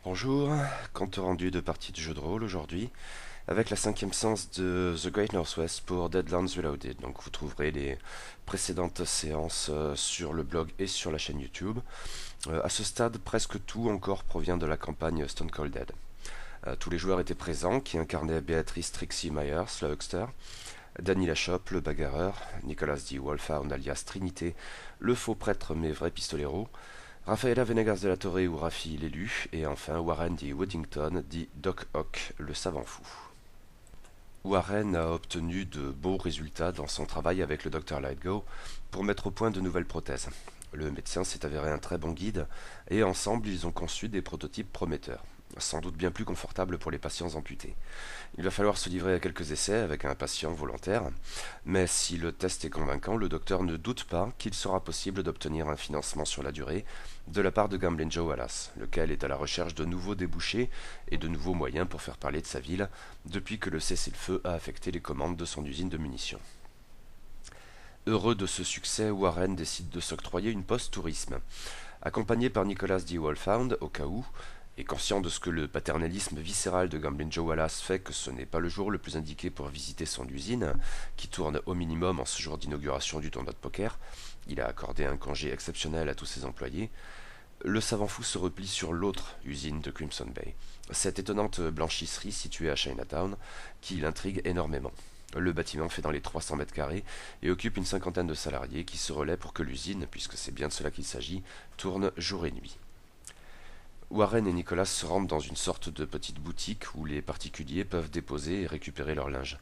Bonjour, compte rendu de partie de jeu de rôle aujourd'hui, avec la cinquième séance de The Great Northwest pour Deadlands Reloaded. Donc vous trouverez les précédentes séances sur le blog et sur la chaîne YouTube. À ce stade, presque tout encore provient de la campagne Stone Cold Dead. Tous les joueurs étaient présents, qui incarnaient Béatrice Trixie Myers, la Huckster, Danny Lachoppe, le bagarreur, Nicholas D. Wolfhound alias Trinité, le faux prêtre mais vrai pistolero, Rafaela Venegas de la Torre ou Rafi l'élu, et enfin Warren D. Woodington dit Doc Ock, le savant fou. Warren a obtenu de beaux résultats dans son travail avec le Dr Lightgo pour mettre au point de nouvelles prothèses. Le médecin s'est avéré un très bon guide, et ensemble ils ont conçu des prototypes prometteurs, sans doute bien plus confortables pour les patients amputés. Il va falloir se livrer à quelques essais avec un patient volontaire, mais si le test est convaincant, le docteur ne doute pas qu'il sera possible d'obtenir un financement sur la durée de la part de Gamblin' Joe Wallace, lequel est à la recherche de nouveaux débouchés et de nouveaux moyens pour faire parler de sa ville depuis que le cessez-le-feu a affecté les commandes de son usine de munitions. Heureux de ce succès, Warren décide de s'octroyer une post-tourisme. Accompagné par Nicholas D. Wolfhound, au cas où, et conscient de ce que le paternalisme viscéral de Gamblin' Joe Wallace fait que ce n'est pas le jour le plus indiqué pour visiter son usine, qui tourne au minimum en ce jour d'inauguration du tournoi de poker, il a accordé un congé exceptionnel à tous ses employés, le savant fou se replie sur l'autre usine de Crimson Bay, cette étonnante blanchisserie située à Chinatown, qui l'intrigue énormément. Le bâtiment fait dans les 300 mètres carrés et occupe une cinquantaine de salariés qui se relaient pour que l'usine, puisque c'est bien de cela qu'il s'agit, tourne jour et nuit. Warren et Nicholas se rendent dans une sorte de petite boutique où les particuliers peuvent déposer et récupérer leur linge.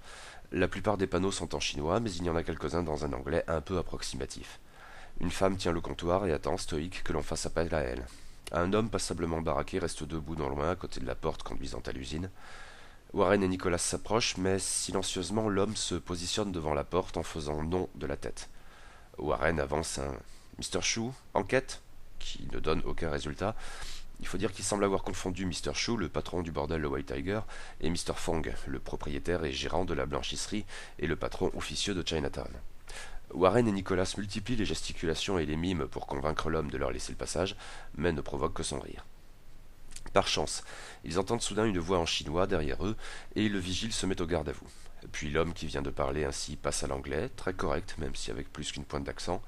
La plupart des panneaux sont en chinois, mais il y en a quelques-uns dans un anglais un peu approximatif. Une femme tient le comptoir et attend, stoïque, que l'on fasse appel à elle. Un homme passablement baraqué reste debout non loin, à côté de la porte conduisant à l'usine. Warren et Nicholas s'approchent, mais silencieusement l'homme se positionne devant la porte en faisant non de la tête. Warren avance un Mr. Chou, enquête, qui ne donne aucun résultat. Il faut dire qu'il semble avoir confondu Mr. Chou, le patron du bordel le White Tiger, et Mr. Fong, le propriétaire et gérant de la blanchisserie et le patron officieux de Chinatown. Warren et Nicholas multiplient les gesticulations et les mimes pour convaincre l'homme de leur laisser le passage, mais ne provoquent que son rire. Par chance, ils entendent soudain une voix en chinois derrière eux, et le vigile se met au garde à vous. Puis l'homme qui vient de parler ainsi passe à l'anglais, très correct, même si avec plus qu'une pointe d'accent.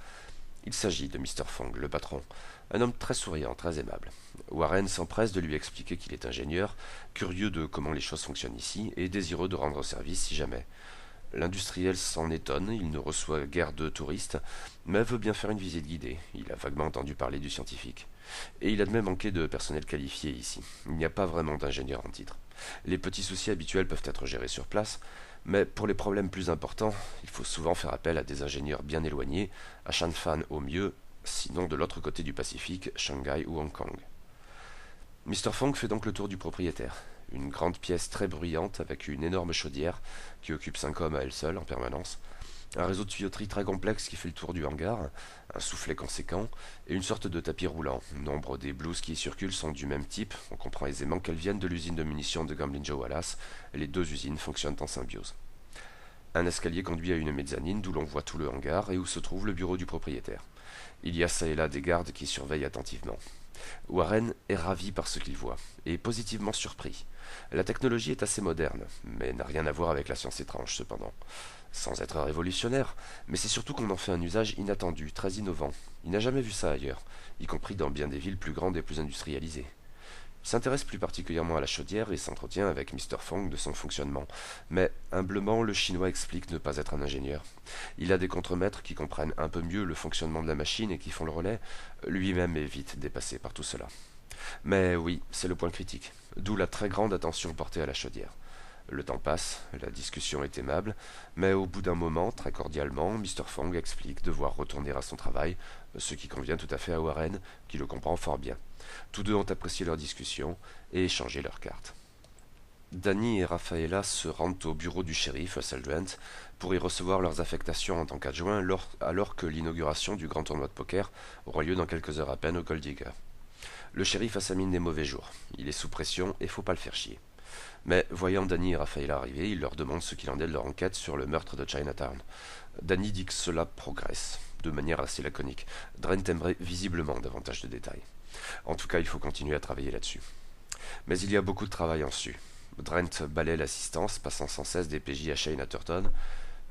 Il s'agit de Mr. Fong, le patron, un homme très souriant, très aimable. Warren s'empresse de lui expliquer qu'il est ingénieur, curieux de comment les choses fonctionnent ici, et désireux de rendre service si jamais. L'industriel s'en étonne, il ne reçoit guère de touristes, mais veut bien faire une visite guidée. Il a vaguement entendu parler du scientifique. Et il admet manquer de personnel qualifié ici. Il n'y a pas vraiment d'ingénieur en titre. Les petits soucis habituels peuvent être gérés sur place, mais pour les problèmes plus importants, il faut souvent faire appel à des ingénieurs bien éloignés, à Shanfan au mieux, sinon de l'autre côté du Pacifique, Shanghai ou Hong Kong. Mr. Fong fait donc le tour du propriétaire. Une grande pièce très bruyante avec une énorme chaudière qui occupe 5 hommes à elle seule en permanence, un réseau de tuyauterie très complexe qui fait le tour du hangar, un soufflet conséquent et une sorte de tapis roulant. Nombre des blouses qui y circulent sont du même type, on comprend aisément qu'elles viennent de l'usine de munitions de Gamblin' Joe Wallace, les deux usines fonctionnent en symbiose. Un escalier conduit à une mezzanine d'où l'on voit tout le hangar et où se trouve le bureau du propriétaire. Il y a çà et là des gardes qui surveillent attentivement. Warren est ravi par ce qu'il voit, et positivement surpris. La technologie est assez moderne, mais n'a rien à voir avec la science étrange cependant. Sans être révolutionnaire, mais c'est surtout qu'on en fait un usage inattendu, très innovant. Il n'a jamais vu ça ailleurs, y compris dans bien des villes plus grandes et plus industrialisées. Il s'intéresse plus particulièrement à la chaudière et s'entretient avec Mr. Fong de son fonctionnement. Mais, humblement, le Chinois explique ne pas être un ingénieur. Il a des contremaîtres qui comprennent un peu mieux le fonctionnement de la machine et qui font le relais. Lui-même est vite dépassé par tout cela. Mais oui, c'est le point critique. D'où la très grande attention portée à la chaudière. Le temps passe, la discussion est aimable, mais au bout d'un moment, très cordialement, Mr. Fong explique devoir retourner à son travail, ce qui convient tout à fait à Warren, qui le comprend fort bien. Tous deux ont apprécié leur discussion et échangé leurs cartes. Danny et Rafaela se rendent au bureau du shérif, à Seldrent, pour y recevoir leurs affectations en tant qu'adjoints alors que l'inauguration du grand tournoi de poker aura lieu dans quelques heures à peine au Gold Digger. Le shérif a sa mine des mauvais jours. Il est sous pression et faut pas le faire chier. Mais voyant Danny et Rafaela arriver, il leur demande ce qu'il en est de leur enquête sur le meurtre de Chinatown. Danny dit que cela progresse, de manière assez laconique. Drent aimerait visiblement davantage de détails. En tout cas, il faut continuer à travailler là-dessus. Mais il y a beaucoup de travail en su. Drent balaie l'assistance, passant sans cesse des PJ à Shane Atherton,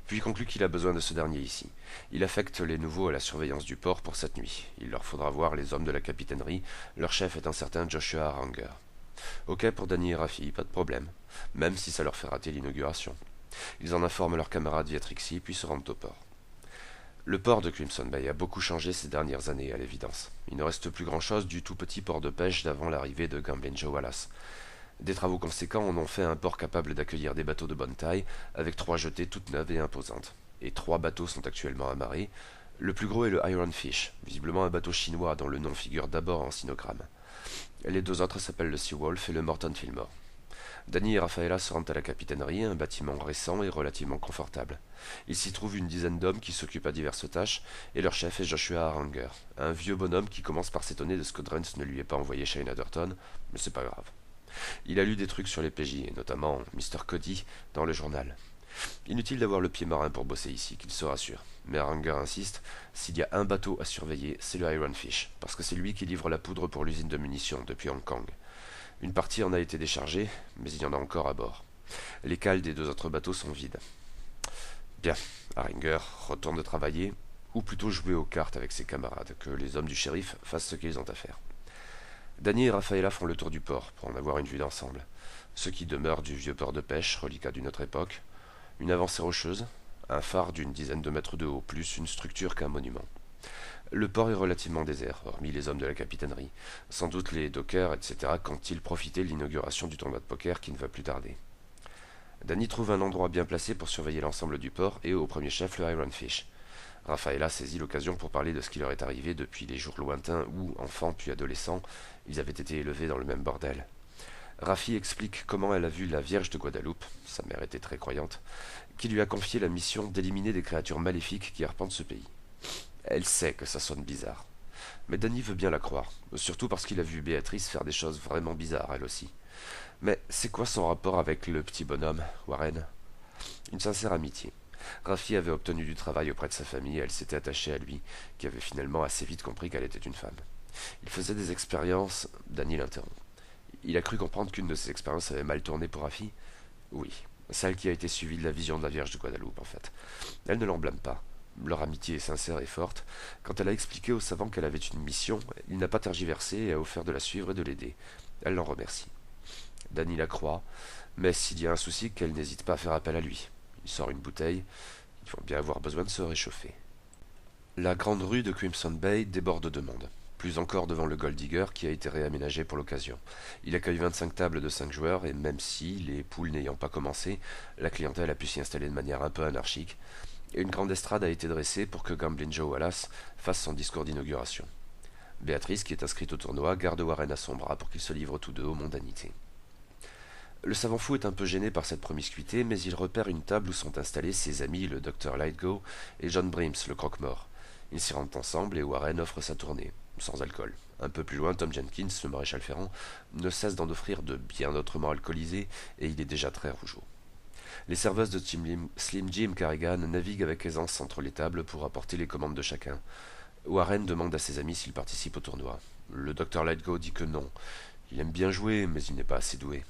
puis conclut qu'il a besoin de ce dernier ici. Il affecte les nouveaux à la surveillance du port pour cette nuit. Il leur faudra voir les hommes de la capitainerie. Leur chef est un certain Joshua Ranger. Ok pour Danny et Raffi, pas de problème, même si ça leur fait rater l'inauguration. Ils en informent leurs camarades via Trixie, puis se rendent au port. Le port de Crimson Bay a beaucoup changé ces dernières années, à l'évidence. Il ne reste plus grand-chose du tout petit port de pêche d'avant l'arrivée de Gamblin Joe Wallace. Des travaux conséquents en ont fait un port capable d'accueillir des bateaux de bonne taille, avec 3 jetées toutes neuves et imposantes. Et 3 bateaux sont actuellement amarrés. Le plus gros est le Iron Fish, visiblement un bateau chinois dont le nom figure d'abord en sinogramme. Les 2 autres s'appellent le Seawolf et le Morton Fillmore. Danny et Rafaela se rendent à la capitainerie, un bâtiment récent et relativement confortable. Il s'y trouve une dizaine d'hommes qui s'occupent à diverses tâches, et leur chef est Joshua Ranger, un vieux bonhomme qui commence par s'étonner de ce que Drent ne lui ait pas envoyé Shane Atherton, mais c'est pas grave. Il a lu des trucs sur les PJ, et notamment Mr. Cody, dans le journal. Inutile d'avoir le pied marin pour bosser ici, qu'il se rassure. Mais Ranger insiste, s'il y a un bateau à surveiller, c'est le Iron Fish, parce que c'est lui qui livre la poudre pour l'usine de munitions depuis Hong Kong. Une partie en a été déchargée, mais il y en a encore à bord. Les cales des 2 autres bateaux sont vides. Bien, Ranger retourne travailler, ou plutôt jouer aux cartes avec ses camarades, que les hommes du shérif fassent ce qu'ils ont à faire. Danny et Rafaela font le tour du port, pour en avoir une vue d'ensemble. Ce qui demeure du vieux port de pêche, reliquat d'une autre époque, une avancée rocheuse, un phare d'une dizaine de mètres de haut, plus une structure qu'un monument. Le port est relativement désert, hormis les hommes de la capitainerie. Sans doute les dockers, etc. comptent-ils profiter de l'inauguration du tournoi de poker qui ne va plus tarder. Danny trouve un endroit bien placé pour surveiller l'ensemble du port et au premier chef le Iron Fish. Rafaela saisit l'occasion pour parler de ce qui leur est arrivé depuis les jours lointains où, enfants puis adolescents, ils avaient été élevés dans le même bordel. Raffi explique comment elle a vu la Vierge de Guadeloupe, sa mère était très croyante, qui lui a confié la mission d'éliminer des créatures maléfiques qui arpentent ce pays. Elle sait que ça sonne bizarre. Mais Danny veut bien la croire, surtout parce qu'il a vu Béatrice faire des choses vraiment bizarres, elle aussi. Mais c'est quoi son rapport avec le petit bonhomme, Warren? Une sincère amitié. Raffi avait obtenu du travail auprès de sa famille et elle s'était attachée à lui, qui avait finalement assez vite compris qu'elle était une femme. Il faisait des expériences... Danny l'interrompt. Il a cru comprendre qu'une de ses expériences avait mal tourné pour Raffi? Oui, celle qui a été suivie de la vision de la Vierge de Guadeloupe, en fait. Elle ne l'en blâme pas. Leur amitié est sincère et forte. Quand elle a expliqué au savant qu'elle avait une mission, il n'a pas tergiversé et a offert de la suivre et de l'aider. Elle l'en remercie. Danny la croit, mais s'il y a un souci, qu'elle n'hésite pas à faire appel à lui. Il sort une bouteille. Ils vont bien avoir besoin de se réchauffer. La grande rue de Crimson Bay déborde de monde. Plus encore devant le Gold Digger qui a été réaménagé pour l'occasion. Il accueille 25 tables de 5 joueurs et même si, les poules n'ayant pas commencé, la clientèle a pu s'y installer de manière un peu anarchique, et une grande estrade a été dressée pour que Gamblin Joe Wallace fasse son discours d'inauguration. Béatrice, qui est inscrite au tournoi, garde Warren à son bras pour qu'ils se livrent tous deux aux mondanités. Le savant fou est un peu gêné par cette promiscuité, mais il repère une table où sont installés ses amis le Dr Lightgo et John Brims, le croque-mort. Ils s'y rendent ensemble et Warren offre sa tournée, sans alcool. Un peu plus loin, Tom Jenkins, le maréchal Ferrand, ne cesse d'en offrir de bien autrement alcoolisés et il est déjà très rougeau. Les serveuses de Slim Jim Carrigan naviguent avec aisance entre les tables pour apporter les commandes de chacun. Warren demande à ses amis s'ils participent au tournoi. Le Dr Lightgo dit que non. Il aime bien jouer, mais il n'est pas assez doué.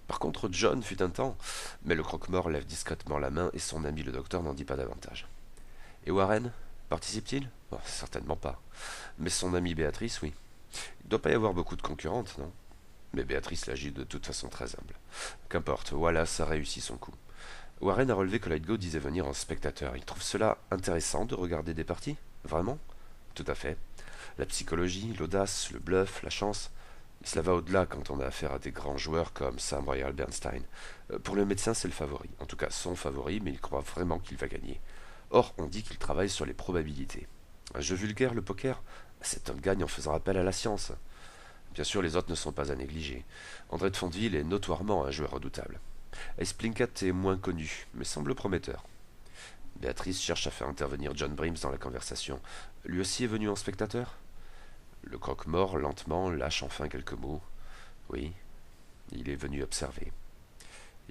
Par contre, John fut un temps, mais le croque-mort lève discrètement la main et son ami le docteur n'en dit pas davantage. Et Warren, participe-t-il? Oh, certainement pas. Mais son amie Béatrice, oui. Il ne doit pas y avoir beaucoup de concurrentes, non? Mais Béatrice l'agit de toute façon très humble. Qu'importe, Wallace a réussi son coup. Warren a relevé que Lightgo disait venir en spectateur. Il trouve cela intéressant de regarder des parties? Vraiment? Tout à fait. La psychologie, l'audace, le bluff, la chance... Cela va au-delà quand on a affaire à des grands joueurs comme Sam Royal Bernstein. Pour le médecin, c'est le favori. En tout cas, son favori, mais il croit vraiment qu'il va gagner. Or, on dit qu'il travaille sur les probabilités. Un jeu vulgaire, le poker? Cet homme gagne en faisant appel à la science. Bien sûr, les autres ne sont pas à négliger. André de Fonteville est notoirement un joueur redoutable. Ace Plinkett est moins connu, mais semble prometteur. Béatrice cherche à faire intervenir John Brims dans la conversation. Lui aussi est venu en spectateur? Le croque-mort, lentement, lâche enfin quelques mots. Oui, il est venu observer.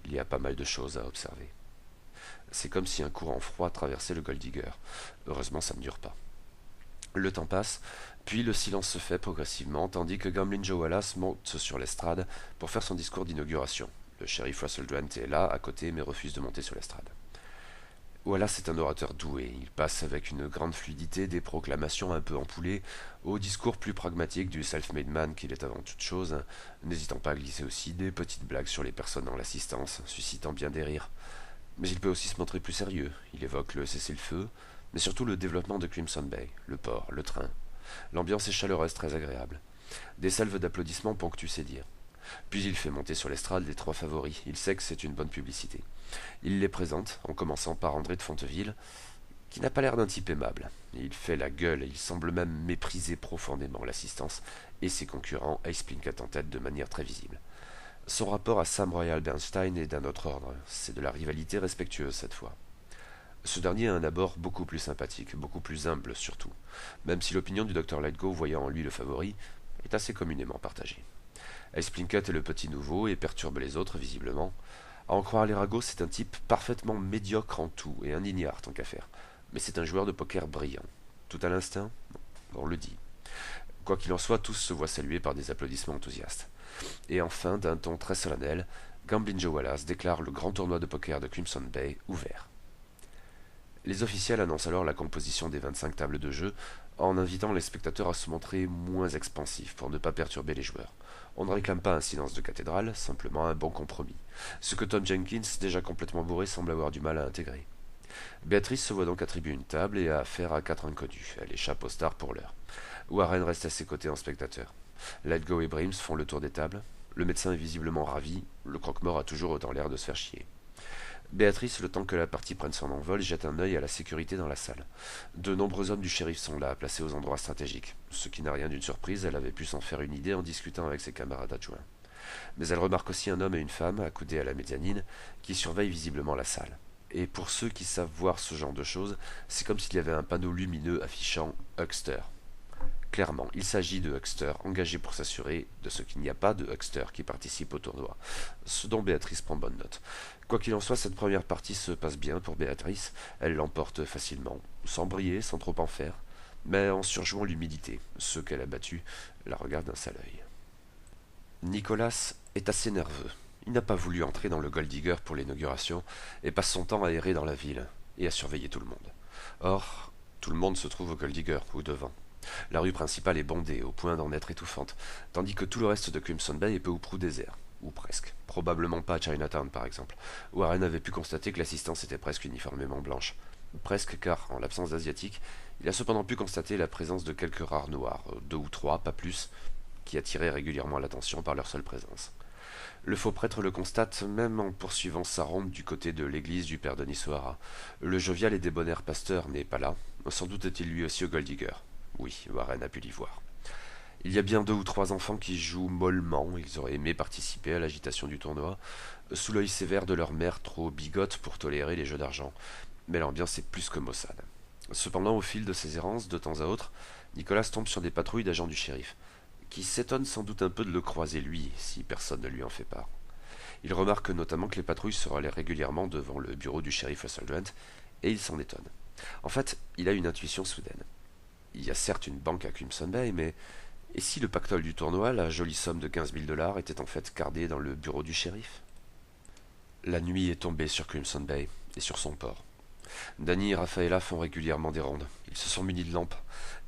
Il y a pas mal de choses à observer. C'est comme si un courant froid traversait le Gold Digger. Heureusement, ça ne dure pas. Le temps passe, Puis le silence se fait progressivement, tandis que Gamblin Joe Wallace monte sur l'estrade pour faire son discours d'inauguration. Le shérif Russell Grant est là, à côté, mais refuse de monter sur l'estrade. Wallace est un orateur doué. Il passe avec une grande fluidité des proclamations un peu empoulées au discours plus pragmatique du self-made man qu'il est avant toute chose, n'hésitant pas à glisser aussi des petites blagues sur les personnes en l'assistance, suscitant bien des rires. Mais il peut aussi se montrer plus sérieux. Il évoque le cessez-le-feu, mais surtout le développement de Crimson Bay, le port, le train. L'ambiance est chaleureuse, très agréable. Des salves d'applaudissements ponctuent ses dires. Puis il fait monter sur l'estrade les trois favoris. Il sait que c'est une bonne publicité. Il les présente, en commençant par André de Fonteville, qui n'a pas l'air d'un type aimable. Il fait la gueule et il semble même mépriser profondément l'assistance et ses concurrents, Ace Plinkett en tête de manière très visible. Son rapport à Sam Royal Bernstein est d'un autre ordre. C'est de la rivalité respectueuse cette fois. Ce dernier a un abord beaucoup plus sympathique, beaucoup plus humble surtout, même si l'opinion du Dr Lightgo, voyant en lui le favori, est assez communément partagée. Ace Plinkett est le petit nouveau et perturbe les autres, visiblement. À en croire les ragots, c'est un type parfaitement médiocre en tout et un ignare tant qu'à faire. Mais c'est un joueur de poker brillant. Tout à l'instinct, on le dit. Quoi qu'il en soit, tous se voient salués par des applaudissements enthousiastes. Et enfin, d'un ton très solennel, Gamblin Joe Wallace déclare le grand tournoi de poker de Crimson Bay ouvert. Les officiels annoncent alors la composition des 25 tables de jeu en invitant les spectateurs à se montrer moins expansifs pour ne pas perturber les joueurs. On ne réclame pas un silence de cathédrale, simplement un bon compromis. Ce que Tom Jenkins, déjà complètement bourré, semble avoir du mal à intégrer. Béatrice se voit donc attribuer une table et a affaire à 4 inconnus. Elle échappe aux stars pour l'heure. Warren reste à ses côtés en spectateur. Letgo et Brims font le tour des tables. Le médecin est visiblement ravi. Le croque-mort a toujours autant l'air de se faire chier. Béatrice, le temps que la partie prenne son envol, jette un œil à la sécurité dans la salle. De nombreux hommes du shérif sont là, placés aux endroits stratégiques. Ce qui n'a rien d'une surprise, elle avait pu s'en faire une idée en discutant avec ses camarades adjoints. Mais elle remarque aussi un homme et une femme, accoudés à la mezzanine, qui surveillent visiblement la salle. Et pour ceux qui savent voir ce genre de choses, c'est comme s'il y avait un panneau lumineux affichant Huckster. Clairement, il s'agit de Huckster, engagé pour s'assurer de ce qu'il n'y a pas de Huckster qui participe au tournoi, ce dont Béatrice prend bonne note. Quoi qu'il en soit, cette première partie se passe bien pour Béatrice, elle l'emporte facilement, sans briller, sans trop en faire, mais en surjouant l'humilité. Ceux qu'elle a battus la regardent d'un sale œil. Nicolas est assez nerveux. Il n'a pas voulu entrer dans le Gold Digger pour l'inauguration et passe son temps à errer dans la ville et à surveiller tout le monde. Or, tout le monde se trouve au Gold Digger, ou devant. La rue principale est bondée, au point d'en être étouffante, tandis que tout le reste de Crimson Bay est peu ou prou désert. Ou presque. Probablement pas à Chinatown, par exemple. Warren avait pu constater que l'assistance était presque uniformément blanche. Presque car, en l'absence d'asiatiques, il a cependant pu constater la présence de quelques rares noirs, 2 ou 3, pas plus, qui attiraient régulièrement l'attention par leur seule présence. Le faux prêtre le constate même en poursuivant sa ronde du côté de l'église du père Denis O'Hara. Le jovial et débonnaire pasteur n'est pas là. Sans doute est-il lui aussi au Gold Digger. Oui, Warren a pu l'y voir. Il y a bien 2 ou 3 enfants qui jouent mollement, ils auraient aimé participer à l'agitation du tournoi, sous l'œil sévère de leur mère trop bigote pour tolérer les jeux d'argent. Mais l'ambiance est plus que maussade. Cependant, au fil de ses errances, de temps à autre, Nicolas tombe sur des patrouilles d'agents du shérif, qui s'étonnent sans doute un peu de le croiser lui, si personne ne lui en fait part. Il remarque notamment que les patrouilles se relaient régulièrement devant le bureau du shérif Russell Grant, et il s'en étonne. En fait, il a une intuition soudaine. Il y a certes une banque à Crimson Bay, mais et si le pactole du tournoi, la jolie somme de 15 000 $, était en fait gardée dans le bureau du shérif? La nuit est tombée sur Crimson Bay et sur son port. Danny et Rafaela font régulièrement des rondes. Ils se sont munis de lampes.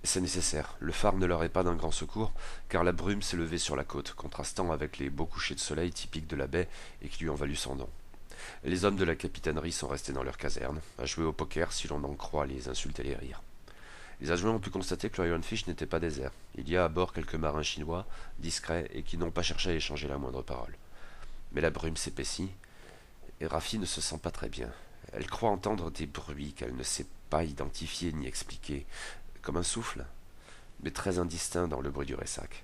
C'est nécessaire. Le phare ne leur est pas d'un grand secours, car la brume s'est levée sur la côte, contrastant avec les beaux couchers de soleil typiques de la baie et qui lui ont valu son nom. Les hommes de la capitainerie sont restés dans leur caserne, à jouer au poker si l'on en croit les insultes et les rires. Les adjoints ont pu constater que l'Iron Fish n'était pas désert. Il y a à bord quelques marins chinois, discrets et qui n'ont pas cherché à échanger la moindre parole. Mais la brume s'épaissit, et Rafi ne se sent pas très bien. Elle croit entendre des bruits qu'elle ne sait pas identifier ni expliquer, comme un souffle, mais très indistinct dans le bruit du ressac.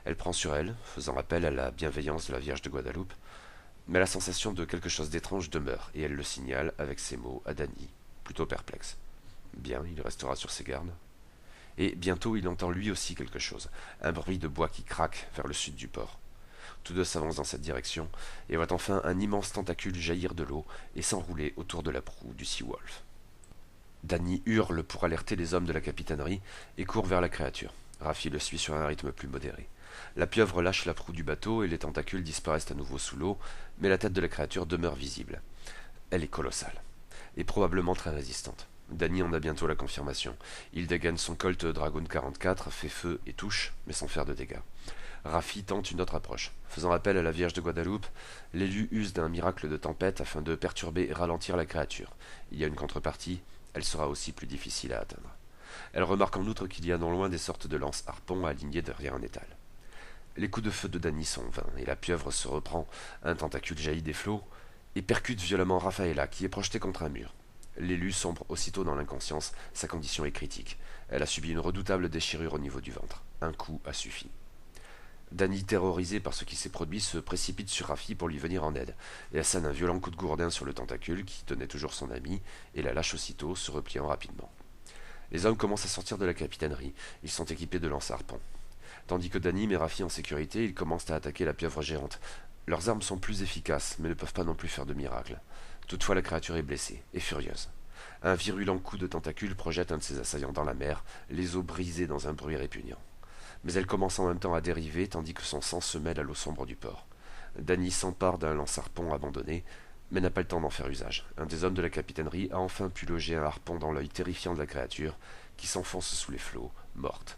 Elle prend sur elle, faisant appel à la bienveillance de la Vierge de Guadeloupe, mais la sensation de quelque chose d'étrange demeure, et elle le signale avec ces mots à Danny, plutôt perplexe. Bien, il restera sur ses gardes. Et bientôt il entend lui aussi quelque chose, un bruit de bois qui craque vers le sud du port. Tous deux s'avancent dans cette direction, et voient enfin un immense tentacule jaillir de l'eau et s'enrouler autour de la proue du Seawolf. Danny hurle pour alerter les hommes de la capitainerie et court vers la créature. Raffi le suit sur un rythme plus modéré. La pieuvre lâche la proue du bateau et les tentacules disparaissent à nouveau sous l'eau, mais la tête de la créature demeure visible. Elle est colossale, et probablement très résistante. Danny en a bientôt la confirmation. Il dégaine son Colt Dragoon 44, fait feu et touche, mais sans faire de dégâts. Raffi tente une autre approche. Faisant appel à la Vierge de Guadeloupe, l'élu use d'un miracle de tempête afin de perturber et ralentir la créature. Il y a une contrepartie, elle sera aussi plus difficile à atteindre. Elle remarque en outre qu'il y a non loin des sortes de lances-harpons alignées derrière un étal. Les coups de feu de Danny sont vains, et la pieuvre se reprend, un tentacule jaillit des flots, et percute violemment Rafaela, qui est projetée contre un mur. L'élu sombre aussitôt dans l'inconscience, sa condition est critique. Elle a subi une redoutable déchirure au niveau du ventre. Un coup a suffi. Danny, terrorisé par ce qui s'est produit, se précipite sur Raffi pour lui venir en aide, et assène un violent coup de gourdin sur le tentacule qui tenait toujours son ami, et la lâche aussitôt, se repliant rapidement. Les hommes commencent à sortir de la capitainerie, ils sont équipés de lance-harpons. Tandis que Danny met Raffi en sécurité, ils commencent à attaquer la pieuvre géante. Leurs armes sont plus efficaces, mais ne peuvent pas non plus faire de miracle. Toutefois, la créature est blessée, et furieuse. Un virulent coup de tentacule projette un de ses assaillants dans la mer, les os brisés dans un bruit répugnant. Mais elle commence en même temps à dériver, tandis que son sang se mêle à l'eau sombre du port. Danny s'empare d'un lance-harpon abandonné, mais n'a pas le temps d'en faire usage. Un des hommes de la capitainerie a enfin pu loger un harpon dans l'œil terrifiant de la créature, qui s'enfonce sous les flots, morte.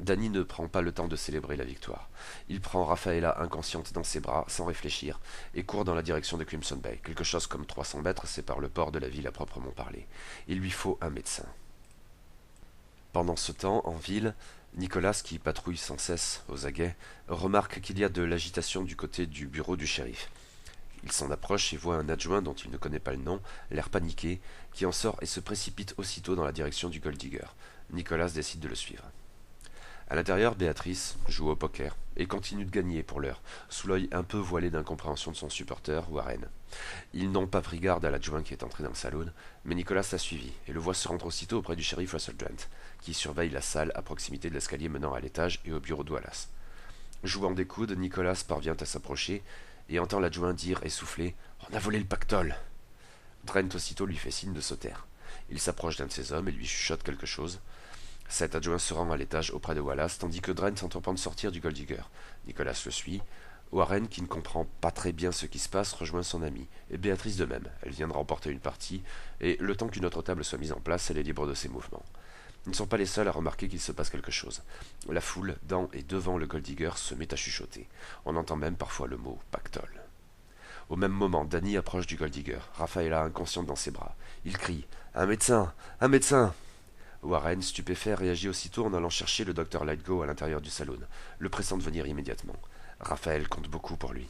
Danny ne prend pas le temps de célébrer la victoire. Il prend Rafaela inconsciente dans ses bras, sans réfléchir, et court dans la direction de Crimson Bay. Quelque chose comme 300 mètres séparent le port de la ville à proprement parler. Il lui faut un médecin. Pendant ce temps, en ville, Nicolas, qui patrouille sans cesse aux aguets, remarque qu'il y a de l'agitation du côté du bureau du shérif. Il s'en approche et voit un adjoint dont il ne connaît pas le nom, l'air paniqué, qui en sort et se précipite aussitôt dans la direction du Gold Digger. Nicolas décide de le suivre. À l'intérieur, Béatrice joue au poker et continue de gagner pour l'heure, sous l'œil un peu voilé d'incompréhension de son supporter, Warren. Ils n'ont pas pris garde à l'adjoint qui est entré dans le salon, mais Nicolas l'a suivi et le voit se rendre aussitôt auprès du shérif Russell Grant, qui surveille la salle à proximité de l'escalier menant à l'étage et au bureau de Wallace. Jouant des coudes, Nicolas parvient à s'approcher et entend l'adjoint dire essoufflé « On a volé le pactole !» Trent aussitôt lui fait signe de se taire. Il s'approche d'un de ses hommes et lui chuchote quelque chose. Cet adjoint se rend à l'étage auprès de Wallace, tandis que Drent entreprend de sortir du Gold Digger. Nicolas le suit. Warren, qui ne comprend pas très bien ce qui se passe, rejoint son ami, et Béatrice de même. Elle vient de remporter une partie, et le temps qu'une autre table soit mise en place, elle est libre de ses mouvements. Ils ne sont pas les seuls à remarquer qu'il se passe quelque chose. La foule, dans et devant le Gold Digger, se met à chuchoter. On entend même parfois le mot « pactole ». Au même moment, Danny approche du Gold Digger, Rafaela inconsciente dans ses bras. Il crie « Un médecin! Un médecin !» Warren, stupéfait, réagit aussitôt en allant chercher le docteur Lightgo à l'intérieur du salon, le pressant de venir immédiatement. Raphaël compte beaucoup pour lui.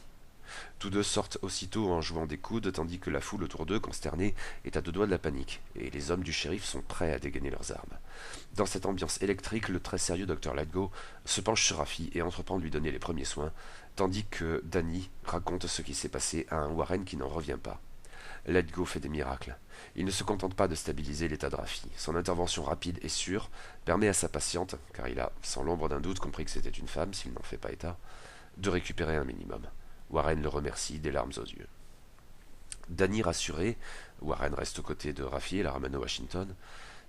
Tous deux sortent aussitôt en jouant des coudes, tandis que la foule autour d'eux, consternée, est à deux doigts de la panique, et les hommes du shérif sont prêts à dégainer leurs armes. Dans cette ambiance électrique, le très sérieux docteur Lightgo se penche sur Raffi et entreprend de lui donner les premiers soins, tandis que Danny raconte ce qui s'est passé à un Warren qui n'en revient pas. Lightgo fait des miracles. Il ne se contente pas de stabiliser l'état de Raffi. Son intervention rapide et sûre permet à sa patiente, car il a, sans l'ombre d'un doute, compris que c'était une femme, s'il n'en fait pas état, de récupérer un minimum. Warren le remercie, des larmes aux yeux. Danny rassuré, Warren reste aux côtés de Raffi et la ramène à Washington.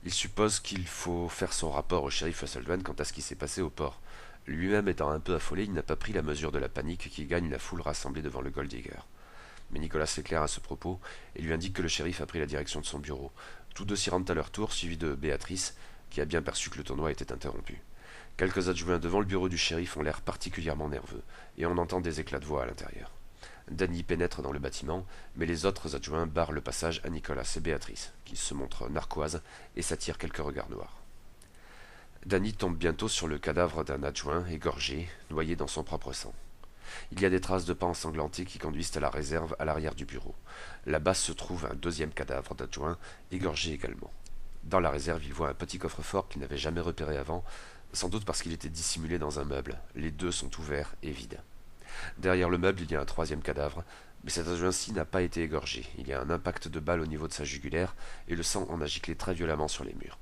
Il suppose qu'il faut faire son rapport au shérif Russell Grant quant à ce qui s'est passé au port. Lui-même étant un peu affolé, il n'a pas pris la mesure de la panique qui gagne la foule rassemblée devant le Gold Digger. Mais Nicolas s'éclaire à ce propos et lui indique que le shérif a pris la direction de son bureau. Tous deux s'y rendent à leur tour, suivis de Béatrice, qui a bien perçu que le tournoi était interrompu. Quelques adjoints devant le bureau du shérif ont l'air particulièrement nerveux, et on entend des éclats de voix à l'intérieur. Danny pénètre dans le bâtiment, mais les autres adjoints barrent le passage à Nicolas et Béatrice, qui se montrent narquoises et s'attirent quelques regards noirs. Danny tombe bientôt sur le cadavre d'un adjoint, égorgé, noyé dans son propre sang. Il y a des traces de pas ensanglantés qui conduisent à la réserve à l'arrière du bureau. Là-bas se trouve un deuxième cadavre d'adjoint, égorgé également. Dans la réserve, il voit un petit coffre-fort qu'il n'avait jamais repéré avant, sans doute parce qu'il était dissimulé dans un meuble. Les deux sont ouverts et vides. Derrière le meuble, il y a un troisième cadavre, mais cet adjoint-ci n'a pas été égorgé. Il y a un impact de balle au niveau de sa jugulaire, et le sang en a giclé très violemment sur les murs.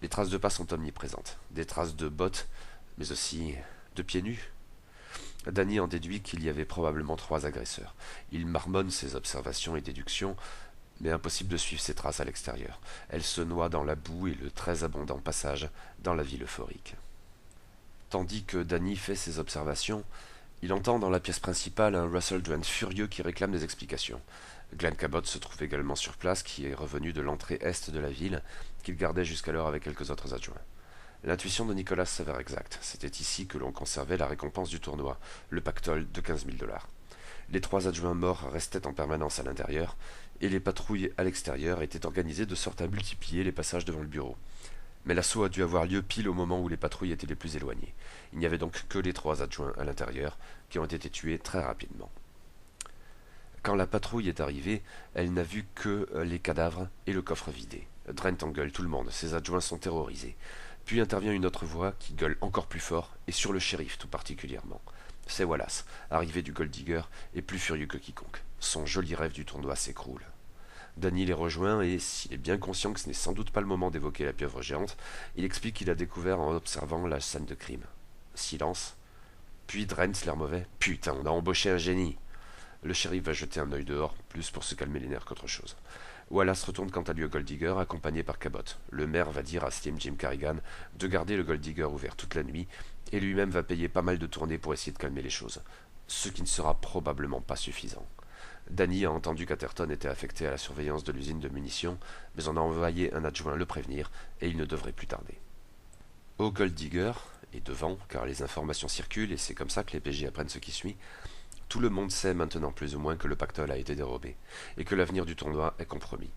Les traces de pas sont omniprésentes. Des traces de bottes, mais aussi de pieds nus. Danny en déduit qu'il y avait probablement 3 agresseurs. Il marmonne ses observations et déductions, Mais impossible de suivre ses traces à l'extérieur. Elle se noie dans la boue et le très abondant passage dans la ville euphorique. Tandis que Danny fait ses observations, il entend dans la pièce principale un Russell Dwent furieux qui réclame des explications. Glenn Cabot se trouve également sur place, qui est revenu de l'entrée est de la ville, qu'il gardait jusqu'alors avec quelques autres adjoints. L'intuition de Nicolas s'avère exacte. C'était ici que l'on conservait la récompense du tournoi, le pactole de 15 000 $. Les 3 adjoints morts restaient en permanence à l'intérieur, et les patrouilles à l'extérieur étaient organisées de sorte à multiplier les passages devant le bureau. Mais l'assaut a dû avoir lieu pile au moment où les patrouilles étaient les plus éloignées. Il n'y avait donc que les 3 adjoints à l'intérieur, qui ont été tués très rapidement. Quand la patrouille est arrivée, elle n'a vu que les cadavres et le coffre vidé. Drent engueule tout le monde, ses adjoints sont terrorisés. Puis intervient une autre voix qui gueule encore plus fort, et sur le shérif tout particulièrement. C'est Wallace, arrivé du Gold Digger, et plus furieux que quiconque. Son joli rêve du tournoi s'écroule. Danny les rejoint et, s'il est bien conscient que ce n'est sans doute pas le moment d'évoquer la pieuvre géante, il explique qu'il a découvert en observant la scène de crime. Silence. Puis Drent, l'air mauvais. Putain, on a embauché un génie. Le shérif va jeter un œil dehors, plus pour se calmer les nerfs qu'autre chose. Wallace retourne quant à lui au Gold Digger, accompagné par Cabot. Le maire va dire à Slim Jim Carrigan de garder le Gold Digger ouvert toute la nuit, et lui-même va payer pas mal de tournées pour essayer de calmer les choses. Ce qui ne sera probablement pas suffisant. Danny a entendu qu'Atherton était affecté à la surveillance de l'usine de munitions, mais on a envoyé un adjoint le prévenir, et il ne devrait plus tarder. Au Gold Digger, et devant, car les informations circulent, et c'est comme ça que les PJ apprennent ce qui suit, tout le monde sait maintenant plus ou moins que le pactole a été dérobé, et que l'avenir du tournoi est compromis.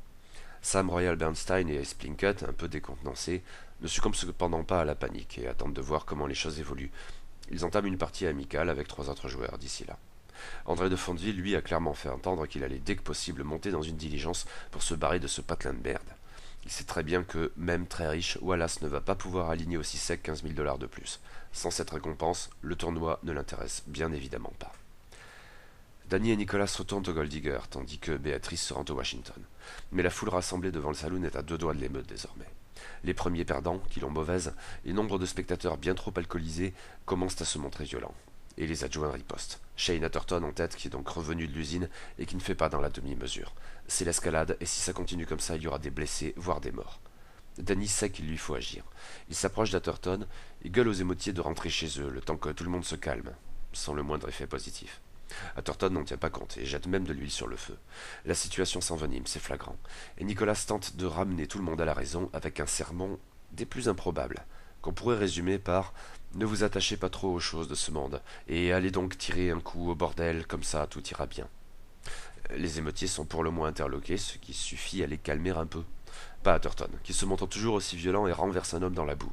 Sam Royal Bernstein et Ace Plinkett, un peu décontenancés, ne succombent cependant pas à la panique et attendent de voir comment les choses évoluent. Ils entament une partie amicale avec 3 autres joueurs d'ici là. André de Fondeville, lui, a clairement fait entendre qu'il allait dès que possible monter dans une diligence pour se barrer de ce patelin de merde. Il sait très bien que, même très riche, Wallace ne va pas pouvoir aligner aussi sec 15 000 $ de plus. Sans cette récompense, le tournoi ne l'intéresse bien évidemment pas. Danny et Nicolas retournent au Gold Digger, tandis que Béatrice se rend au Washington. Mais la foule rassemblée devant le saloon est à 2 doigts de l'émeute désormais. Les premiers perdants, qui l'ont mauvaise, et nombre de spectateurs bien trop alcoolisés, commencent à se montrer violents. Et les adjoints ripostent. Shane Atherton en tête, qui est donc revenu de l'usine et qui ne fait pas dans la demi-mesure. C'est l'escalade, et si ça continue comme ça, il y aura des blessés, voire des morts. Danny sait qu'il lui faut agir. Il s'approche d'Atherton et gueule aux émotiers de rentrer chez eux, le temps que tout le monde se calme, sans le moindre effet positif. Atherton n'en tient pas compte et jette même de l'huile sur le feu. La situation s'envenime, c'est flagrant, et Nicolas tente de ramener tout le monde à la raison avec un sermon des plus improbables, qu'on pourrait résumer par « Ne vous attachez pas trop aux choses de ce monde, et allez donc tirer un coup au bordel, comme ça tout ira bien. » Les émeutiers sont pour le moins interloqués, ce qui suffit à les calmer un peu. Pas Atherton, qui se montre toujours aussi violent et renverse un homme dans la boue.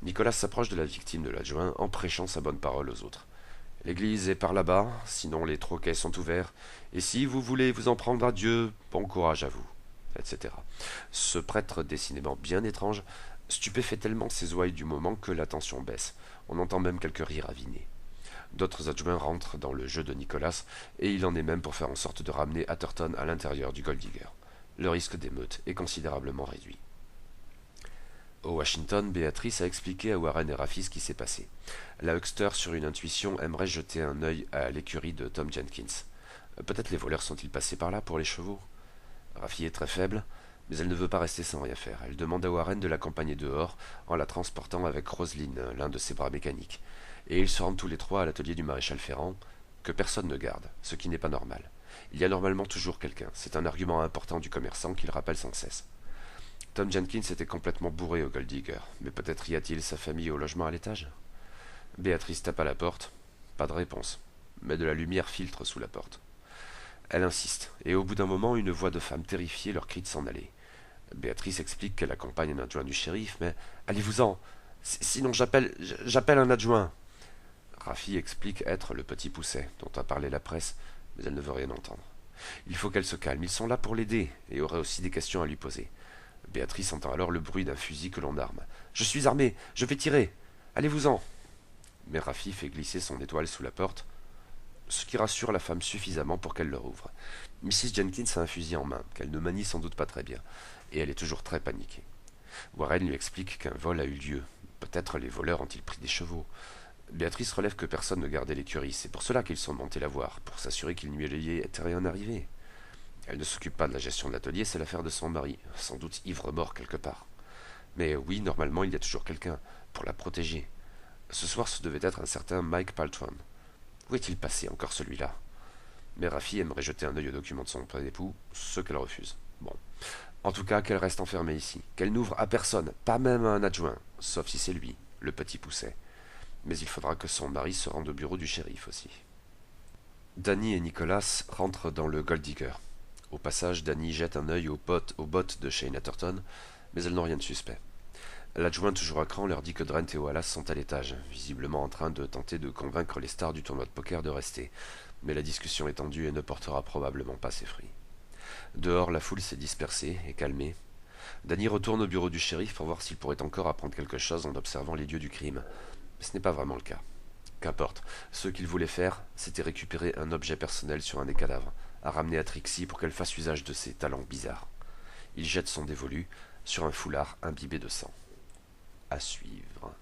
Nicolas s'approche de la victime de l'adjoint en prêchant sa bonne parole aux autres. L'église est par là-bas, sinon les troquets sont ouverts, et si vous voulez vous en prendre à Dieu, bon courage à vous, etc. Ce prêtre décidément bien étrange stupéfait tellement ses ouailles du moment que la tension baisse. On entend même quelques rires avinés. D'autres adjoints rentrent dans le jeu de Nicolas, et il en est même pour faire en sorte de ramener Atherton à l'intérieur du Gold Digger. Le risque d'émeute est considérablement réduit. Au Washington, Béatrice a expliqué à Warren et Rafi ce qui s'est passé. La huckster, sur une intuition, aimerait jeter un œil à l'écurie de Tom Jenkins. Peut-être les voleurs sont-ils passés par là pour les chevaux? Rafi est très faible, mais elle ne veut pas rester sans rien faire. Elle demande à Warren de l'accompagner dehors en la transportant avec Roseline, l'un de ses bras mécaniques. Et ils se rendent tous les 3 à l'atelier du maréchal Ferrand, que personne ne garde, ce qui n'est pas normal. Il y a normalement toujours quelqu'un. C'est un argument important du commerçant qu'il rappelle sans cesse. Tom Jenkins était complètement bourré au Gold Digger, mais peut-être y a-t-il sa famille au logement à l'étage? Béatrice tape à la porte. Pas de réponse, mais de la lumière filtre sous la porte. Elle insiste, et au bout d'un moment, une voix de femme terrifiée leur crie de s'en aller. Béatrice explique qu'elle accompagne un adjoint du shérif, mais allez-vous-en, sinon j'appelle un adjoint. Rafi explique être le petit Pousset, dont a parlé la presse, mais elle ne veut rien entendre. Il faut qu'elle se calme, ils sont là pour l'aider, et auraient aussi des questions à lui poser. Béatrice entend alors le bruit d'un fusil que l'on arme. « Je suis armé, je vais tirer. Allez-vous-en » Mais Rafi fait glisser son étoile sous la porte, ce qui rassure la femme suffisamment pour qu'elle le rouvre. Mrs. Jenkins a un fusil en main, qu'elle ne manie sans doute pas très bien, et elle est toujours très paniquée. Warren lui explique qu'un vol a eu lieu. Peut-être les voleurs ont-ils pris des chevaux. Béatrice relève que personne ne gardait l'écurie, c'est pour cela qu'ils sont montés la voir, pour s'assurer qu'il ne lui était rien arrivé. Elle ne s'occupe pas de la gestion de l'atelier, c'est l'affaire de son mari, sans doute ivre-mort quelque part. Mais oui, normalement, il y a toujours quelqu'un pour la protéger. Ce soir, ce devait être un certain Mike Paltron. Où est-il passé encore celui-là? Mais Rafi aimerait jeter un œil aux documents de son époux, ce qu'elle refuse. Bon. En tout cas, qu'elle reste enfermée ici, qu'elle n'ouvre à personne, pas même à un adjoint, sauf si c'est lui, le petit pousset. Mais il faudra que son mari se rende au bureau du shérif aussi. Danny et Nicholas rentrent dans le Gold Digger. Au passage, Danny jette un œil aux bottes de Shane Atherton, mais elles n'ont rien de suspect. L'adjoint, toujours à cran, leur dit que Drent et Wallace sont à l'étage, visiblement en train de tenter de convaincre les stars du tournoi de poker de rester. Mais la discussion est tendue et ne portera probablement pas ses fruits. Dehors, la foule s'est dispersée et calmée. Danny retourne au bureau du shérif pour voir s'il pourrait encore apprendre quelque chose en observant les lieux du crime. Mais ce n'est pas vraiment le cas. Qu'importe, ce qu'il voulait faire, c'était récupérer un objet personnel sur un des cadavres, à ramener à Trixie pour qu'elle fasse usage de ses talents bizarres. Il jette son dévolu sur un foulard imbibé de sang. À suivre.